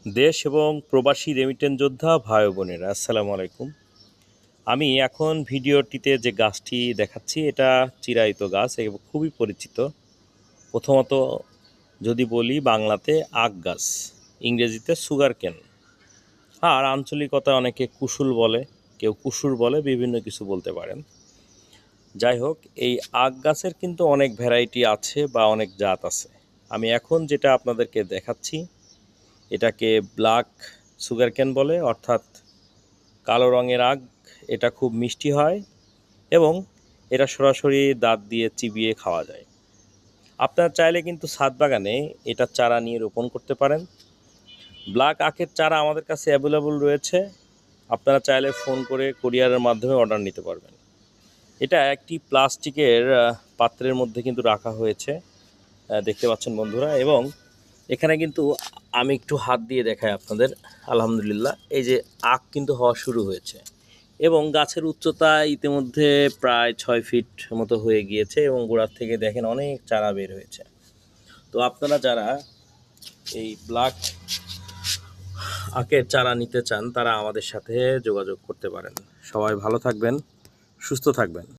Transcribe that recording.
দেশ এবং প্রবাসী রেমিটেন্স যোদ্ধা ভাই ও বোনেরা, আসসালামু আলাইকুম। আমি এখন ভিডিওটিতে যে গাছটি দেখাচ্ছি এটা চিরায়িত গাছ এবং খুবই পরিচিত। প্রথমত যদি বলি বাংলাতে আখ গাছ, ইংরেজিতে সুগার কেন, আর আঞ্চলিকতায় অনেকে কুশুল বলে, কেউ কুশুর বলে, বিভিন্ন কিছু বলতে পারেন। যাই হোক, এই আখ গাছের কিন্তু অনেক ভ্যারাইটি আছে বা অনেক জাত আছে। আমি এখন যেটা আপনাদেরকে দেখাচ্ছি এটাকে ব্ল্যাক সুগার কেন বলে, অর্থাৎ কালো রঙের আখ। এটা খুব মিষ্টি হয় এবং এটা সরাসরি দাঁত দিয়ে চিবিয়ে খাওয়া যায়। আপনারা চাইলে কিন্তু ছাদ বাগানে এটার চারা নিয়ে রোপণ করতে পারেন। ব্ল্যাক আখের চারা আমাদের কাছে অ্যাভেলেবল রয়েছে, আপনারা চাইলে ফোন করে কুরিয়ারের মাধ্যমে অর্ডার নিতে পারবেন। এটা একটি প্লাস্টিকের পাত্রের মধ্যে কিন্তু রাখা হয়েছে, দেখতে পাচ্ছেন বন্ধুরা। এবং এখানে কিন্তু আমি একটু হাত দিয়ে দেখাই আপনাদের। আলহামদুলিল্লাহ, এই যে আখ কিন্তু হওয়া শুরু হয়েছে এবং গাছের উচ্চতা ইতিমধ্যে প্রায় 6 ফিট মতো হয়ে গিয়েছে এবং গোড়ার থেকে দেখেন অনেক চারা বের হয়েছে। তো আপনারা যারা এই ব্ল্যাক আখের চারা নিতে চান তারা আমাদের সাথে যোগাযোগ করতে পারেন। সবাই ভালো থাকবেন, সুস্থ থাকবেন।